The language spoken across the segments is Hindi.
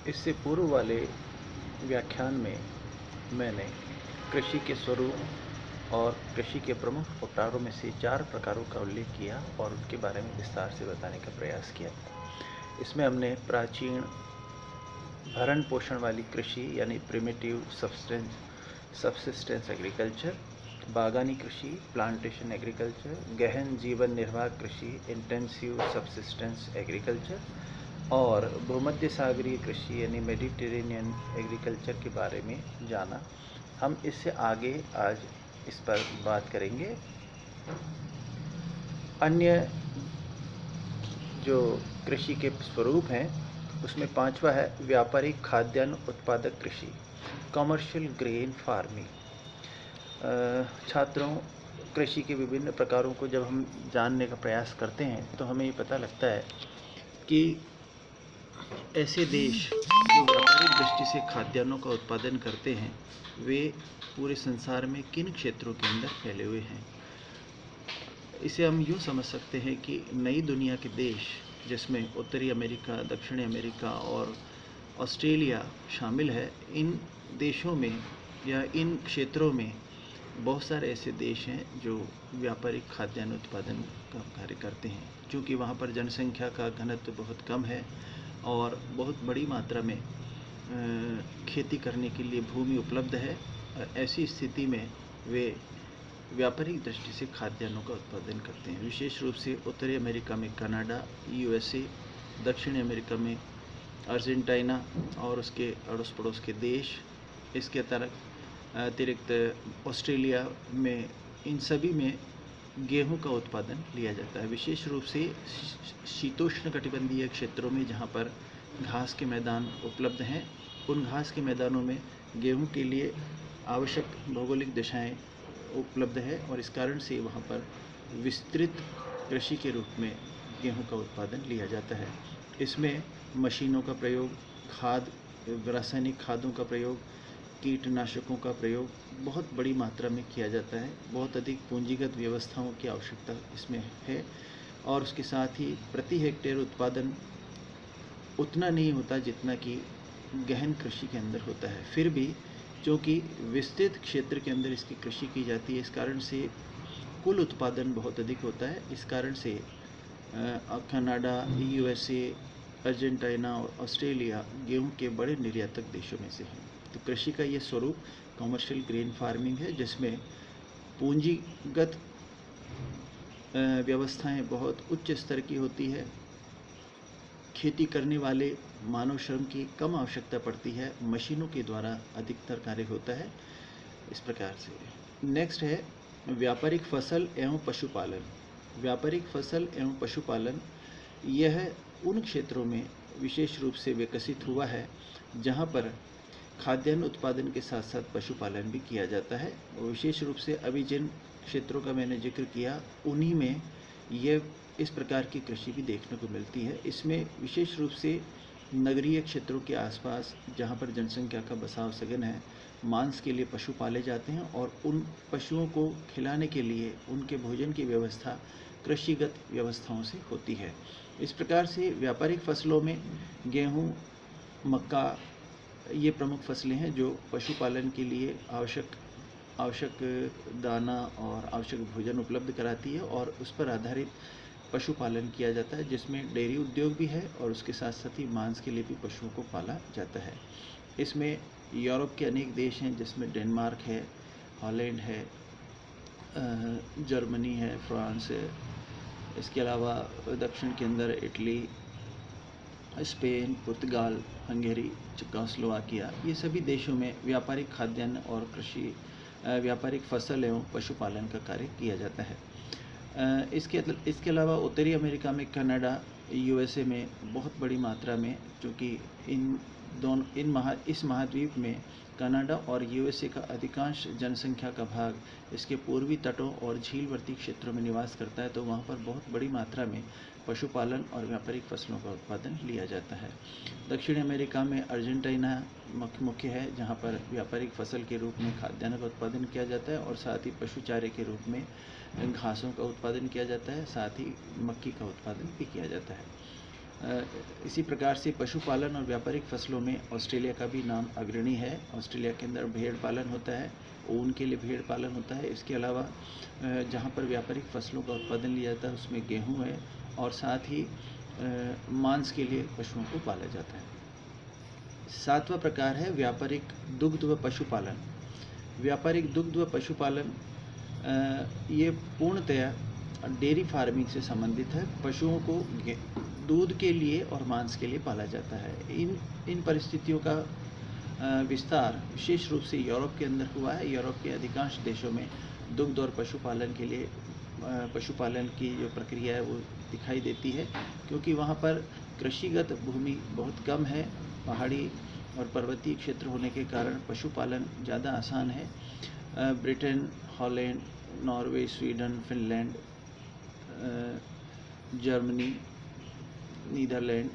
इससे पूर्व वाले व्याख्यान में मैंने कृषि के स्वरूप और कृषि के प्रमुख प्रकारों में से 4 प्रकारों का उल्लेख किया और उनके बारे में विस्तार से बताने का प्रयास किया। इसमें हमने प्राचीन भरण पोषण वाली कृषि यानी प्रिमिटिव सबसिस्टेंस एग्रीकल्चर, बागानी कृषि प्लांटेशन एग्रीकल्चर, गहन जीवन निर्वाह कृषि इंटेंसिव सबसिस्टेंस एग्रीकल्चर और भूमध्य सागरीय कृषि यानी मेडिटेरेनियन एग्रीकल्चर के बारे में जाना। हम इससे आगे आज इस पर बात करेंगे। अन्य जो कृषि के स्वरूप हैं उसमें 5वां है व्यापारिक खाद्यान्न उत्पादक कृषि, कमर्शियल ग्रेन फार्मिंग। छात्रों, कृषि के विभिन्न प्रकारों को जब हम जानने का प्रयास करते हैं तो हमें ये पता लगता है कि ऐसे देश जो व्यापारिक दृष्टि से खाद्यान्नों का उत्पादन करते हैं वे पूरे संसार में किन क्षेत्रों के अंदर फैले हुए हैं। इसे हम यूँ समझ सकते हैं कि नई दुनिया के देश जिसमें उत्तरी अमेरिका, दक्षिणी अमेरिका और ऑस्ट्रेलिया शामिल है, इन देशों में या इन क्षेत्रों में बहुत सारे ऐसे देश हैं जो व्यापारिक खाद्यान्न उत्पादन का कार्य करते हैं। क्योंकि वहाँ पर जनसंख्या का घनत्व बहुत कम है और बहुत बड़ी मात्रा में खेती करने के लिए भूमि उपलब्ध है, ऐसी स्थिति में वे व्यापारिक दृष्टि से खाद्यान्नों का उत्पादन करते हैं। विशेष रूप से उत्तरी अमेरिका में कनाडा, यूएसए, दक्षिणी अमेरिका में अर्जेंटीना और उसके अड़ोस पड़ोस के देश, इसके अतिरिक्त ऑस्ट्रेलिया में, इन सभी में गेहूं का उत्पादन लिया जाता है। विशेष रूप से शीतोष्ण कटिबंधीय क्षेत्रों में जहां पर घास के मैदान उपलब्ध हैं, उन घास के मैदानों में गेहूं के लिए आवश्यक भौगोलिक दिशाएं उपलब्ध है और इस कारण से वहां पर विस्तृत कृषि के रूप में गेहूं का उत्पादन लिया जाता है। इसमें मशीनों का प्रयोग, रासायनिक खादों का प्रयोग, कीटनाशकों का प्रयोग बहुत बड़ी मात्रा में किया जाता है। बहुत अधिक पूंजीगत व्यवस्थाओं की आवश्यकता इसमें है और उसके साथ ही प्रति हेक्टेयर उत्पादन उतना नहीं होता जितना कि गहन कृषि के अंदर होता है। फिर भी क्योंकि विस्तृत क्षेत्र के अंदर इसकी कृषि की जाती है, इस कारण से कुल उत्पादन बहुत अधिक होता है। इस कारण से कनाडा, यूएसए, अर्जेंटीना और ऑस्ट्रेलिया गेहूं के बड़े निर्यातक देशों में से हैं। तो कृषि का ये स्वरूप कमर्शियल ग्रेन फार्मिंग है, जिसमें पूंजीगत व्यवस्थाएं बहुत उच्च स्तर की होती है। खेती करने वाले मानव श्रम की कम आवश्यकता पड़ती है, मशीनों के द्वारा अधिकतर कार्य होता है। इस प्रकार से नेक्स्ट है व्यापारिक फसल एवं पशुपालन। व्यापारिक फसल एवं पशुपालन यह उन क्षेत्रों में विशेष रूप से विकसित हुआ है जहां पर खाद्यान्न उत्पादन के साथ साथ पशुपालन भी किया जाता है। विशेष रूप से अभी जिन क्षेत्रों का मैंने जिक्र किया उन्हीं में ये इस प्रकार की कृषि भी देखने को मिलती है। इसमें विशेष रूप से नगरीय क्षेत्रों के आसपास जहाँ पर जनसंख्या का बसाव सघन है, मांस के लिए पशु पाले जाते हैं और उन पशुओं को खिलाने के लिए उनके भोजन की व्यवस्था कृषिगत व्यवस्थाओं से होती है। इस प्रकार से व्यापारिक फसलों में गेहूँ, मक्का ये प्रमुख फसलें हैं जो पशुपालन के लिए आवश्यक दाना और आवश्यक भोजन उपलब्ध कराती है और उस पर आधारित पशुपालन किया जाता है, जिसमें डेयरी उद्योग भी है और उसके साथ साथ ही मांस के लिए भी पशुओं को पाला जाता है। इसमें यूरोप के अनेक देश हैं जिसमें डेनमार्क है, हॉलैंड है, जर्मनी है, फ्रांस है, इसके अलावा दक्षिण के अंदर इटली, स्पेन, पुर्तगाल, हंगेरी, चेकोस्लोवाकिया, ये सभी देशों में व्यापारिक खाद्यान्न और व्यापारिक फसल एवं पशुपालन का कार्य किया जाता है। इसके अलावा उत्तरी अमेरिका में कनाडा, यूएसए में बहुत बड़ी मात्रा में, चूँकि इस महाद्वीप में कनाडा और यूएसए का अधिकांश जनसंख्या का भाग इसके पूर्वी तटों और झीलवर्ती क्षेत्रों में निवास करता है, तो वहाँ पर बहुत बड़ी मात्रा में पशुपालन और व्यापारिक फसलों का उत्पादन लिया जाता है। दक्षिण अमेरिका में अर्जेंटीना मुख्य है, जहाँ पर व्यापारिक फसल के रूप में खाद्यान्न का उत्पादन किया जाता है और साथ ही पशुचारे के रूप में घासों का उत्पादन किया जाता है, साथ ही मक्की का उत्पादन भी किया जाता है। इसी प्रकार से पशुपालन और व्यापारिक फसलों में ऑस्ट्रेलिया का भी नाम अग्रणी है। ऑस्ट्रेलिया के अंदर भेड़ पालन होता है, ऊन के लिए भेड़ पालन होता है। इसके अलावा जहाँ पर व्यापारिक फसलों का उत्पादन लिया जाता है उसमें गेहूँ है, और साथ ही मांस के लिए पशुओं को पाला जाता है। 7वां प्रकार है व्यापारिक दुग्ध व पशुपालन। व्यापारिक दुग्ध व पशुपालन ये पूर्णतया डेयरी फार्मिंग से संबंधित है। पशुओं को दूध के लिए और मांस के लिए पाला जाता है। इन परिस्थितियों का विस्तार विशेष रूप से यूरोप के अंदर हुआ है। यूरोप के अधिकांश देशों में दुग्ध और पशुपालन के लिए पशुपालन की जो प्रक्रिया है वो दिखाई देती है, क्योंकि वहाँ पर कृषिगत भूमि बहुत कम है। पहाड़ी और पर्वतीय क्षेत्र होने के कारण पशुपालन ज़्यादा आसान है। Britain, Holland, Norway, Sweden, Finland, Germany, Netherland,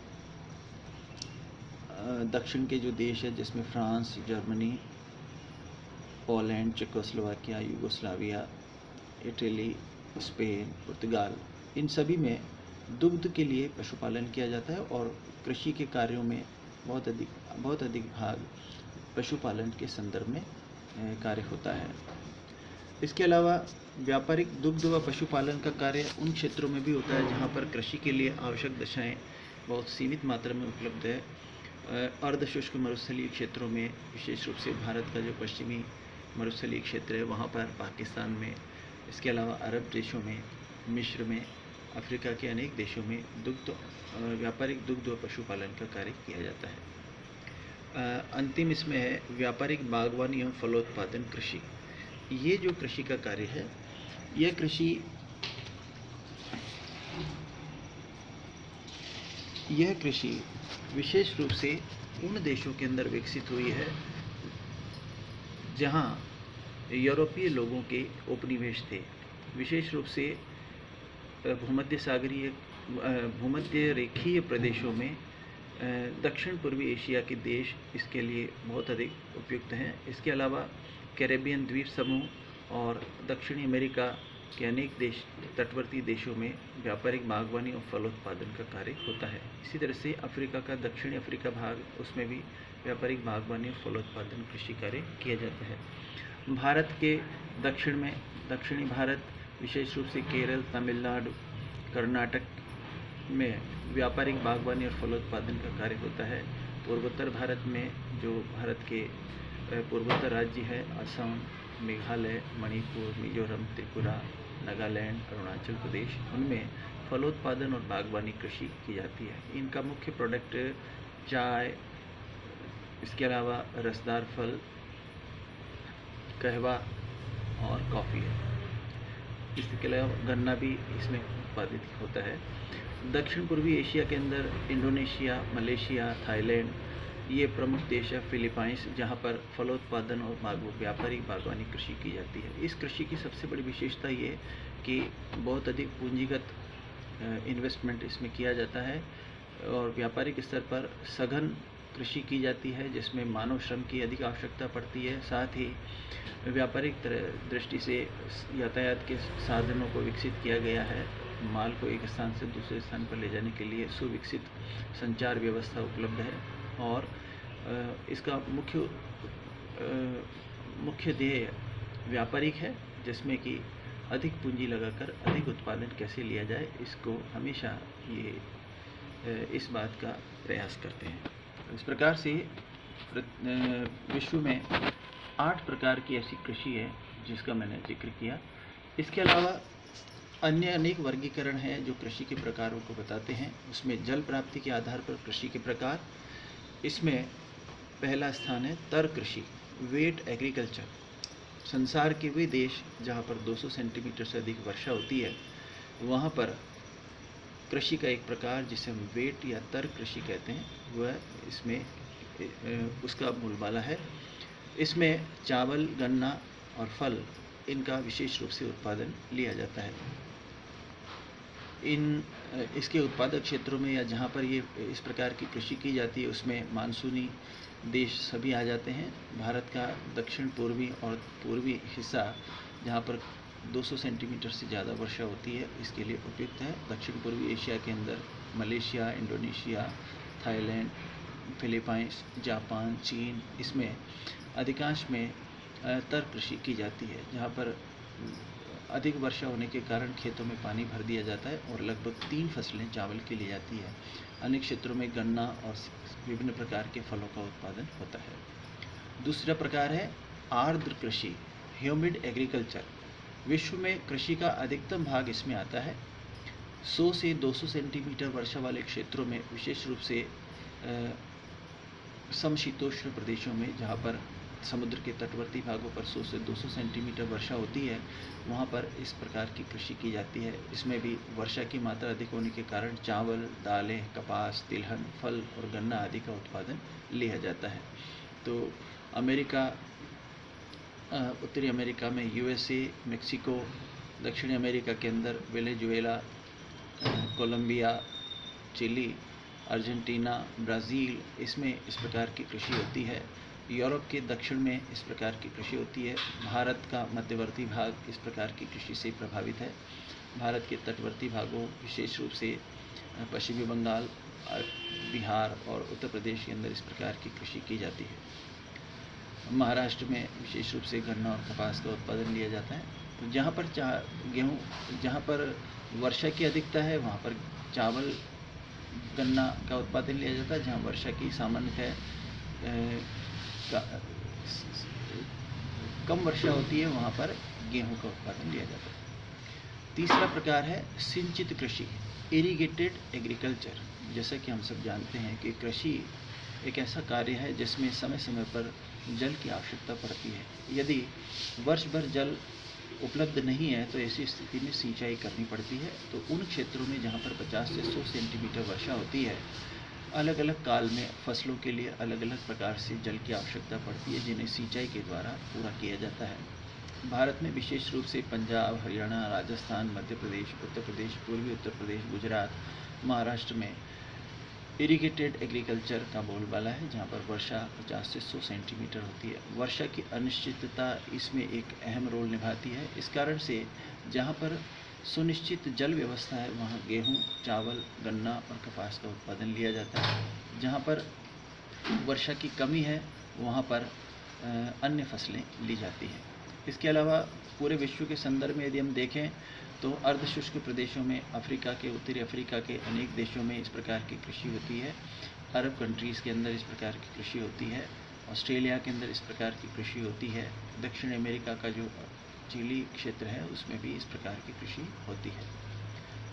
दक्षिण के जो देश है जिसमें France, Germany, Poland, Czechoslovakia, Yugoslavia, Italy, Spain, पुर्तगाल, इन सभी में दुग्ध के लिए पशुपालन किया जाता है और कृषि के कार्यों में बहुत अधिक भाग पशुपालन के संदर्भ में कार्य होता है। इसके अलावा व्यापारिक दुग्ध व पशुपालन का कार्य उन क्षेत्रों में भी होता है जहाँ पर कृषि के लिए आवश्यक दशाएं बहुत सीमित मात्रा में उपलब्ध है। अर्धशुष्क मरुस्थलीय क्षेत्रों में, विशेष रूप से भारत का जो पश्चिमी मरुस्थलीय क्षेत्र है वहाँ पर, पाकिस्तान में, इसके अलावा अरब देशों में, मिस्र में, अफ्रीका के अनेक देशों में व्यापारिक दुग्ध व पशुपालन का कार्य किया जाता है। अंतिम इसमें है व्यापारिक बागवानी एवं फलोत्पादन कृषि। ये जो कृषि का कार्य है, यह कृषि विशेष रूप से उन देशों के अंदर विकसित हुई है जहाँ यूरोपीय लोगों के उपनिवेश थे। विशेष रूप से भूमध्य रेखीय प्रदेशों में दक्षिण पूर्वी एशिया के देश इसके लिए बहुत अधिक उपयुक्त हैं। इसके अलावा कैरेबियन द्वीप समूह और दक्षिणी अमेरिका के अनेक तटवर्ती देशों में व्यापारिक बागवानी और फलोत्पादन का कार्य होता है। इसी तरह से अफ्रीका का दक्षिणी अफ्रीका भाग, उसमें भी व्यापारिक बागवानी और फलोत्पादन कृषि कार्य किया जाता है। भारत के दक्षिण में, दक्षिणी भारत विशेष रूप से केरल, तमिलनाडु, कर्नाटक में व्यापारिक बागवानी और फलोत्पादन का कार्य होता है। पूर्वोत्तर भारत में जो भारत के पूर्वोत्तर राज्य है, असम, मेघालय, मणिपुर, मिजोरम, त्रिपुरा, नागालैंड, अरुणाचल प्रदेश, उनमें फलोत्पादन और बागवानी कृषि की जाती है। इनका मुख्य प्रोडक्ट चाय, इसके अलावा रसदार फल, कहवा और कॉफ़ी है। इसके अलावा गन्ना भी इसमें उत्पादित होता है। दक्षिण पूर्वी एशिया के अंदर इंडोनेशिया, मलेशिया, थाईलैंड, ये प्रमुख देश है। फिलीपाइंस, जहाँ पर फलोत्पादन और व्यापारिक बागवानी कृषि की जाती है। इस कृषि की सबसे बड़ी विशेषता ये कि बहुत अधिक पूंजीगत इन्वेस्टमेंट इसमें किया जाता है और व्यापारिक स्तर पर सघन कृषि की जाती है जिसमें मानव श्रम की अधिक आवश्यकता पड़ती है। साथ ही व्यापारिक दृष्टि से यातायात के साधनों को विकसित किया गया है। माल को एक स्थान से दूसरे स्थान पर ले जाने के लिए सुविकसित संचार व्यवस्था उपलब्ध है और इसका मुख्य ध्येय व्यापारिक है, जिसमें कि अधिक पूंजी लगाकर अधिक उत्पादन कैसे लिया जाए, इसको हमेशा ये इस बात का प्रयास करते हैं। इस प्रकार से विश्व में 8 प्रकार की ऐसी कृषि है जिसका मैंने जिक्र किया। इसके अलावा अन्य अनेक वर्गीकरण हैं जो कृषि के प्रकारों को बताते हैं। उसमें जल प्राप्ति के आधार पर कृषि के प्रकार, इसमें पहला स्थान है तर कृषि, वेट एग्रीकल्चर। संसार के वे देश जहाँ पर 200 सेंटीमीटर से अधिक वर्षा होती है, वहाँ पर कृषि का एक प्रकार जिसे हम वेट या तर कृषि कहते हैं, वह इसमें उसका बोलबाला है। इसमें चावल, गन्ना और फल, इनका विशेष रूप से उत्पादन लिया जाता है। इसके उत्पादक क्षेत्रों में या जहाँ पर ये इस प्रकार की कृषि की जाती है उसमें मानसूनी देश सभी आ जाते हैं। भारत का दक्षिण पूर्वी और पूर्वी हिस्सा, जहाँ पर 200 सेंटीमीटर से ज़्यादा वर्षा होती है इसके लिए उपयुक्त है। दक्षिण पूर्वी एशिया के अंदर Malaysia, Indonesia, Thailand, Philippines, Japan, चीन, इसमें अधिकांश में तर कृषि की जाती है, जहाँ पर अधिक वर्षा होने के कारण खेतों में पानी भर दिया जाता है और लगभग 3 फसलें चावल की ली जाती है। अनेक क्षेत्रों में गन्ना और विभिन्न प्रकार के फलों का उत्पादन होता है। दूसरा प्रकार है आर्द्र कृषि, ह्यूमिड एग्रीकल्चर। विश्व में कृषि का अधिकतम भाग इसमें आता है। 100 से 200 सेंटीमीटर वर्षा वाले क्षेत्रों में, विशेष रूप से समशीतोष्ण प्रदेशों में, जहाँ पर समुद्र के तटवर्ती भागों पर 100 से 200 सेंटीमीटर वर्षा होती है, वहाँ पर इस प्रकार की कृषि की जाती है। इसमें भी वर्षा की मात्रा अधिक होने के कारण चावल, दालें, कपास, तिलहन, फल और गन्ना आदि का उत्पादन लिया जाता है। तो अमेरिका, उत्तरी अमेरिका में यूएसए, मेक्सिको, दक्षिणी अमेरिका के अंदर Venezuela, Colombia, Chile, Argentina, Brazil, इसमें इस प्रकार की कृषि होती है। यूरोप के दक्षिण में इस प्रकार की कृषि होती है। भारत का मध्यवर्ती भाग इस प्रकार की कृषि से प्रभावित है। भारत के तटवर्ती भागों, विशेष रूप से पश्चिमी बंगाल, बिहार और उत्तर प्रदेश के अंदर इस प्रकार की कृषि की जाती है। महाराष्ट्र में विशेष रूप से गन्ना और कपास का उत्पादन लिया जाता है। तो जहाँ पर गेहूँ, जहाँ पर वर्षा की अधिकता है, वहाँ पर चावल, गन्ना का उत्पादन लिया जाता है। जहाँ वर्षा की सामान्यतः कम वर्षा होती है, वहाँ पर गेहूं का उत्पादन लिया जाता है। तीसरा प्रकार है सिंचित कृषि, इरिगेटेड एग्रीकल्चर। जैसा कि हम सब जानते हैं कि कृषि एक ऐसा कार्य है जिसमें समय समय पर जल की आवश्यकता पड़ती है। यदि वर्ष भर जल उपलब्ध नहीं है तो ऐसी स्थिति में सिंचाई करनी पड़ती है। तो उन क्षेत्रों में जहाँ पर 50 से 100 सेंटीमीटर वर्षा होती है, अलग अलग काल में फसलों के लिए अलग अलग प्रकार से जल की आवश्यकता पड़ती है, जिन्हें सिंचाई के द्वारा पूरा किया जाता है। भारत में विशेष रूप से पंजाब, हरियाणा, राजस्थान, मध्य प्रदेश, उत्तर प्रदेश, पूर्वी उत्तर प्रदेश, गुजरात, महाराष्ट्र में इरिगेटेड एग्रीकल्चर का बोलबाला है, जहाँ पर वर्षा 50 से 100 सेंटीमीटर होती है। वर्षा की अनिश्चितता इसमें एक अहम रोल निभाती है। इस कारण से जहाँ पर सुनिश्चित जल व्यवस्था है, वहाँ गेहूँ, चावल, गन्ना और कपास का उत्पादन लिया जाता है। जहाँ पर वर्षा की कमी है, वहाँ पर अन्य फसलें ली जाती हैं। इसके अलावा पूरे विश्व के संदर्भ में यदि हम देखें तो अर्धशुष्क प्रदेशों में, अफ्रीका के, उत्तरी अफ्रीका के अनेक देशों में इस प्रकार की कृषि होती है। अरब कंट्रीज़ के अंदर इस प्रकार की कृषि होती है। ऑस्ट्रेलिया के अंदर इस प्रकार की कृषि होती है। दक्षिण अमेरिका का जो चिली क्षेत्र है, उसमें भी इस प्रकार की कृषि होती है।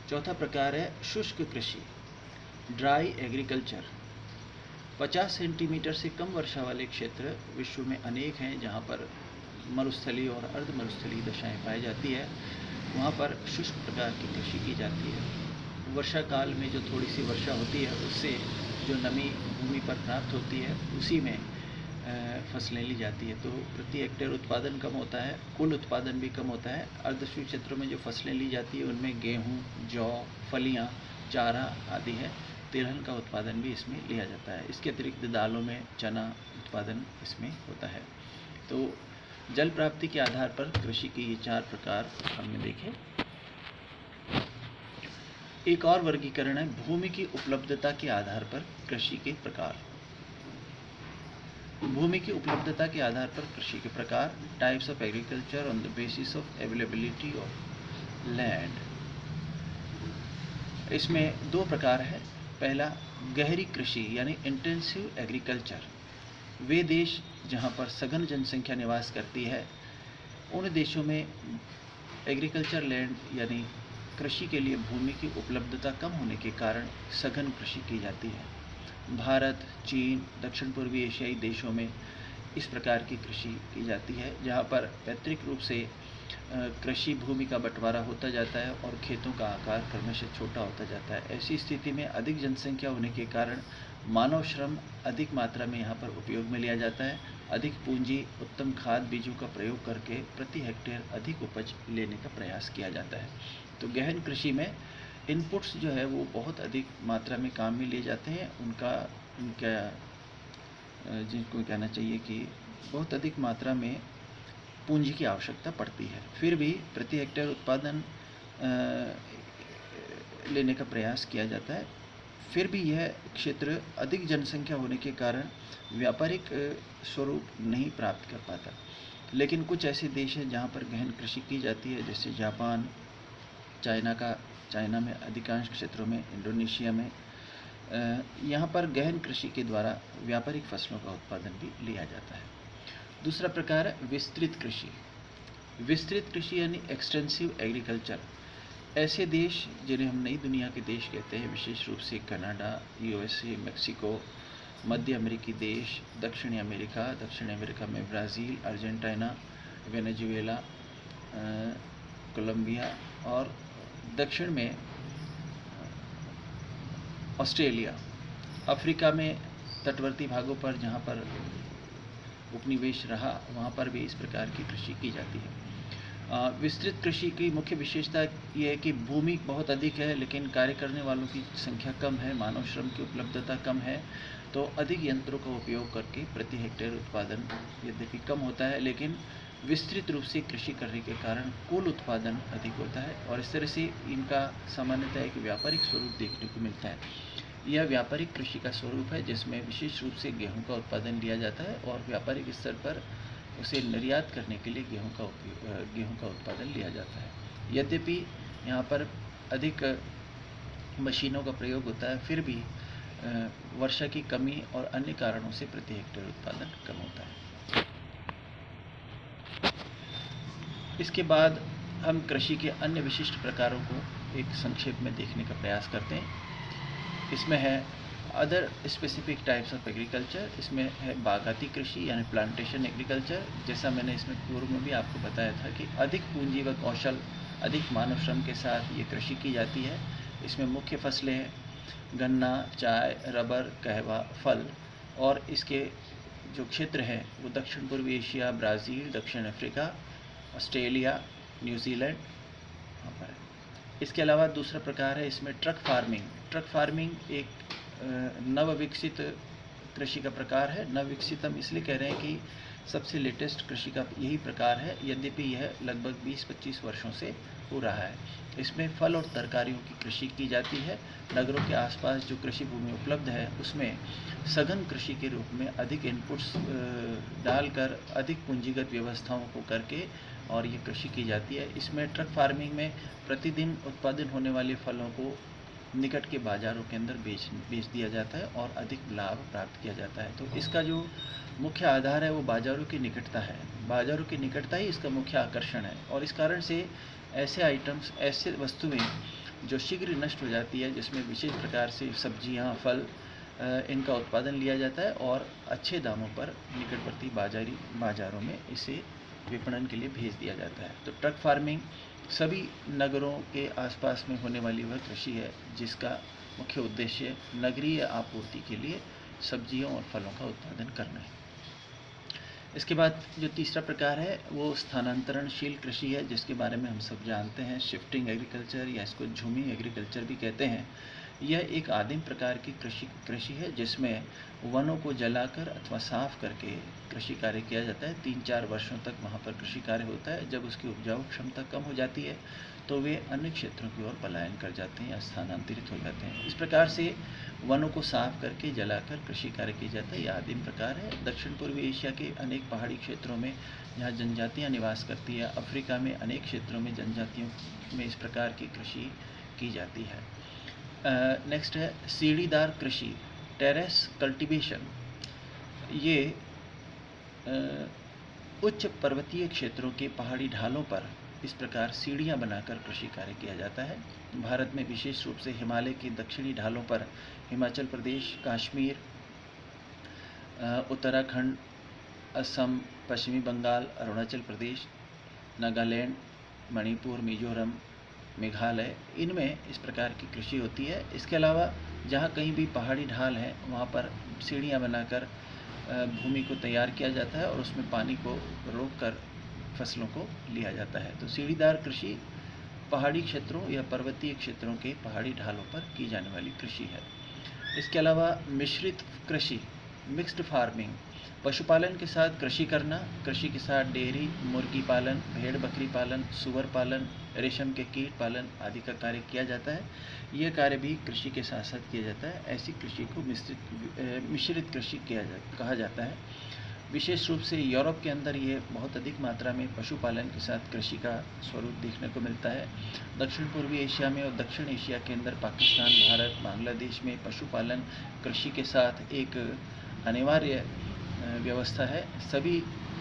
चौथा प्रकार है शुष्क कृषि, ड्राई एग्रीकल्चर। 50 सेंटीमीटर से कम वर्षा वाले क्षेत्र विश्व में अनेक हैं, जहाँ पर मरुस्थलीय और अर्ध मरुस्थलीय दशाएँ पाई जाती है। वहाँ पर शुष्क प्रकार की कृषि की जाती है। वर्षा काल में जो थोड़ी सी वर्षा होती है, उससे जो नमी भूमि पर प्राप्त होती है, उसी में फसलें ली जाती है। तो प्रति हेक्टेयर उत्पादन कम होता है, कुल उत्पादन भी कम होता है। अर्धशुष्क क्षेत्रों में जो फसलें ली जाती है, उनमें गेहूँ, जौ, फलियाँ, चारा आदि है। तिलहन का उत्पादन भी इसमें लिया जाता है। इसके अतिरिक्त दालों में चना उत्पादन इसमें होता है। तो जल प्राप्ति के आधार पर कृषि के ये 4 प्रकार हमने देखे। एक और वर्गीकरण है भूमि की उपलब्धता के आधार पर कृषि के प्रकार। भूमि की उपलब्धता के आधार पर कृषि के प्रकार, types of agriculture on the basis of availability of land. इसमें 2 प्रकार है। पहला गहरी कृषि यानी इंटेंसिव एग्रीकल्चर। वे देश जहाँ पर सघन जनसंख्या निवास करती है, उन देशों में एग्रीकल्चर लैंड यानी कृषि के लिए भूमि की उपलब्धता कम होने के कारण सघन कृषि की जाती है। भारत, चीन, दक्षिण पूर्वी एशियाई देशों में इस प्रकार की कृषि की जाती है, जहाँ पर पैतृक रूप से कृषि भूमि का बंटवारा होता जाता है और खेतों का आकार क्रमशः छोटा होता जाता है। ऐसी स्थिति में अधिक जनसंख्या होने के कारण मानव श्रम अधिक मात्रा में यहाँ पर उपयोग में लिया जाता है। अधिक पूंजी, उत्तम खाद बीजों का प्रयोग करके प्रति हेक्टेयर अधिक उपज लेने का प्रयास किया जाता है। तो गहन कृषि में इनपुट्स जो है वो बहुत अधिक मात्रा में काम में लिए जाते हैं। जिनको कहना चाहिए कि बहुत अधिक मात्रा में पूंजी की आवश्यकता पड़ती है। फिर भी प्रति हेक्टेयर उत्पादन लेने का प्रयास किया जाता है। फिर भी यह क्षेत्र अधिक जनसंख्या होने के कारण व्यापारिक स्वरूप नहीं प्राप्त कर पाता। लेकिन कुछ ऐसे देश हैं जहाँ पर गहन कृषि की जाती है, जैसे जापान, चाइना में अधिकांश क्षेत्रों में, इंडोनेशिया में। यहाँ पर गहन कृषि के द्वारा व्यापारिक फसलों का उत्पादन भी लिया जाता है। दूसरा प्रकार है विस्तृत कृषि। विस्तृत कृषि यानी एक्सटेंसिव एग्रीकल्चर। ऐसे देश जिन्हें हम नई दुनिया के देश कहते हैं, विशेष रूप से कनाडा, यूएसए, मेक्सिको, मध्य अमेरिकी देश, दक्षिणी अमेरिका में ब्राज़ील, अर्जेंटीना, वेनेजुएला, कोलंबिया और दक्षिण में ऑस्ट्रेलिया। अफ्रीका में तटवर्ती भागों पर जहाँ पर उपनिवेश रहा, वहाँ पर भी इस प्रकार की कृषि की जाती है। विस्तृत कृषि की मुख्य विशेषता ये है कि भूमि बहुत अधिक है, लेकिन कार्य करने वालों की संख्या कम है, मानव श्रम की उपलब्धता कम है। तो अधिक यंत्रों का उपयोग करके प्रति हेक्टेयर उत्पादन यद्यपि कम होता है, लेकिन विस्तृत रूप से कृषि करने के कारण कुल उत्पादन अधिक होता है। और इस तरह से इनका सामान्यतः एक व्यापारिक स्वरूप देखने को मिलता है। यह व्यापारिक कृषि का स्वरूप है, जिसमें विशेष रूप से गेहूं का उत्पादन लिया जाता है और व्यापारिक स्तर पर उसे निर्यात करने के लिए गेहूं का उत्पादन लिया जाता है। यद्यपि यहाँ पर अधिक मशीनों का प्रयोग होता है, फिर भी वर्षा की कमी और अन्य कारणों से प्रति हेक्टेयर उत्पादन कम होता है। इसके बाद हम कृषि के अन्य विशिष्ट प्रकारों को एक संक्षेप में देखने का प्रयास करते हैं। इसमें है other specific types of agriculture. इसमें है बागाती कृषि यानी प्लांटेशन एग्रीकल्चर। जैसा मैंने इसमें पूर्व में भी आपको बताया था कि अधिक पूंजी व कौशल, अधिक मानव श्रम के साथ ये कृषि की जाती है। इसमें मुख्य फसलें हैं गन्ना, चाय, रबर, कहवा, फल। और इसके जो क्षेत्र हैं वो दक्षिण पूर्वी एशिया, ब्राज़ील, दक्षिण अफ्रीका, ऑस्ट्रेलिया, न्यूजीलैंड वहाँ पर है। इसके अलावा दूसरा प्रकार है इसमें ट्रक फार्मिंग। ट्रक फार्मिंग एक नवविकसित कृषि का प्रकार है। नवविकसित हम इसलिए कह रहे हैं कि सबसे लेटेस्ट कृषि का यही प्रकार है, यद्यपि यह लगभग 20-25 वर्षों से हो रहा है। इसमें फल और तरकारियों की कृषि की जाती है। नगरों के आसपास जो कृषि भूमि उपलब्ध है उसमें सघन कृषि के रूप में अधिक इनपुट्स डालकर, अधिक पूंजीगत व्यवस्थाओं को करके और ये कृषि की जाती है। इसमें ट्रक फार्मिंग में प्रतिदिन उत्पादन होने वाले फलों को निकट के बाज़ारों के अंदर बेच दिया जाता है और अधिक लाभ प्राप्त किया जाता है। तो इसका जो मुख्य आधार है वो बाज़ारों की निकटता है। बाज़ारों की निकटता ही इसका मुख्य आकर्षण है। और इस कारण से ऐसे आइटम्स, ऐसे वस्तुएं जो शीघ्र नष्ट हो जाती है, जिसमें विशेष प्रकार से सब्जियां, फल, इनका उत्पादन लिया जाता है और अच्छे दामों पर निकटवर्ती बाज़ारों में इसे विपणन के लिए भेज दिया जाता है। तो ट्रक फार्मिंग सभी नगरों के आसपास में होने वाली वह कृषि है जिसका मुख्य उद्देश्य नगरीय आपूर्ति के लिए सब्जियों और फलों का उत्पादन करना है। इसके बाद जो तीसरा प्रकार है वो स्थानांतरणशील कृषि है, जिसके बारे में हम सब जानते हैं। शिफ्टिंग एग्रीकल्चर या इसको झूमी एग्रीकल्चर भी कहते हैं। यह एक आदिम प्रकार की कृषि है जिसमें वनों को जलाकर अथवा साफ करके कृषि कार्य किया जाता है। 3-4 वर्षों तक वहाँ पर कृषि कार्य होता है। जब उसकी उपजाऊ क्षमता कम हो जाती है तो वे अन्य क्षेत्रों की ओर पलायन कर जाते हैं या स्थानांतरित हो जाते हैं। इस प्रकार से वनों को साफ करके जलाकर कृषि कार्य किया जाता है। यह आदिम प्रकार है। दक्षिण पूर्वी एशिया के अनेक पहाड़ी क्षेत्रों में जहाँ जनजातियाँ निवास करती है, अफ्रीका में अनेक क्षेत्रों में जनजातियों में इस प्रकार की कृषि की जाती है। नेक्स्ट है सीढ़ीदार कृषि, टेरेस कल्टीवेशन। ये उच्च पर्वतीय क्षेत्रों के पहाड़ी ढालों पर इस प्रकार सीढ़ियाँ बनाकर कृषि कार्य किया जाता है। भारत में विशेष रूप से हिमालय के दक्षिणी ढालों पर हिमाचल प्रदेश, कश्मीर, उत्तराखंड, असम, पश्चिमी बंगाल, अरुणाचल प्रदेश, नागालैंड, मणिपुर, मिजोरम, मेघालय, इनमें इस प्रकार की कृषि होती है। इसके अलावा जहाँ कहीं भी पहाड़ी ढाल है वहाँ पर सीढ़ियाँ बनाकर भूमि को तैयार किया जाता है और उसमें पानी को रोककर फसलों को लिया जाता है। तो सीढ़ीदार कृषि पहाड़ी क्षेत्रों या पर्वतीय क्षेत्रों के पहाड़ी ढालों पर की जाने वाली कृषि है। इसके अलावा मिश्रित कृषि, मिक्स्ड फार्मिंग, पशुपालन के साथ कृषि करना, कृषि के साथ डेयरी, मुर्गी पालन, भेड़ बकरी पालन, सुअर पालन, रेशम के कीट पालन आदि का कार्य किया जाता है। यह कार्य भी कृषि के साथ साथ किया जाता है। ऐसी कृषि को मिश्रित कृषि कहा जाता है। विशेष रूप से यूरोप के अंदर ये बहुत अधिक मात्रा में पशुपालन के साथ कृषि का स्वरूप देखने को मिलता है। दक्षिण पूर्वी एशिया में और दक्षिण एशिया के अंदर पाकिस्तान, भारत, बांग्लादेश में पशुपालन कृषि के साथ एक अनिवार्य व्यवस्था है। सभी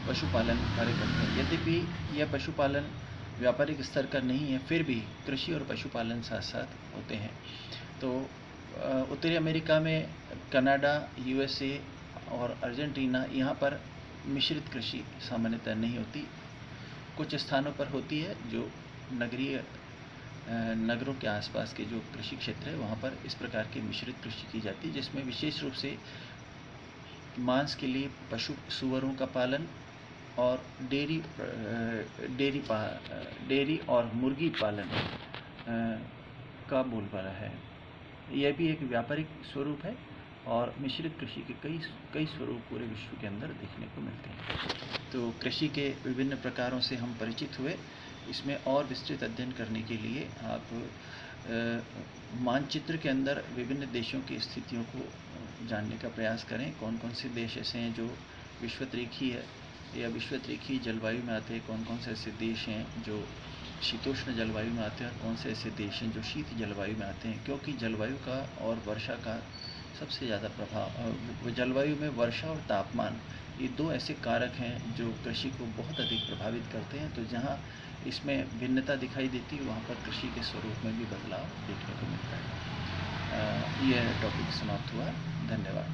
पशुपालन कार्य करते हैं। यद्यपि यह पशुपालन व्यापारिक स्तर का नहीं है, फिर भी कृषि और पशुपालन साथ साथ होते हैं। तो उत्तरी अमेरिका में कनाडा, यूएसए और अर्जेंटीना, यहाँ पर मिश्रित कृषि सामान्यतः नहीं होती। कुछ स्थानों पर होती है जो नगरों के आसपास के जो कृषि क्षेत्र है वहाँ पर इस प्रकार की मिश्रित कृषि की जाती है, जिसमें विशेष रूप से मांस के लिए पशु सूअरों का पालन और डेयरी और मुर्गी पालन का बोलबाला है। यह भी एक व्यापारिक स्वरूप है और मिश्रित कृषि के कई स्वरूप पूरे विश्व के अंदर देखने को मिलते हैं। तो कृषि के विभिन्न प्रकारों से हम परिचित हुए। इसमें और विस्तृत अध्ययन करने के लिए आप मानचित्र के अंदर विभिन्न देशों की स्थितियों को जानने का प्रयास करें। कौन कौन से देश ऐसे हैं जो विश्वतरेखीय है या विश्वतरेखीय जलवायु में आते हैं, कौन कौन से ऐसे देश हैं जो शीतोष्ण जलवायु में आते हैं और कौन से ऐसे देश हैं जो शीत जलवायु में आते हैं। क्योंकि जलवायु का और वर्षा का सबसे ज़्यादा प्रभाव, जलवायु में वर्षा और तापमान, ये दो ऐसे कारक हैं जो कृषि को बहुत अधिक प्रभावित करते हैं। तो जहाँ इसमें भिन्नता दिखाई देती है वहाँ पर कृषि के स्वरूप में भी बदलाव देखने को मिलता है। यह टॉपिक समाप्त हुआ। धन्यवाद।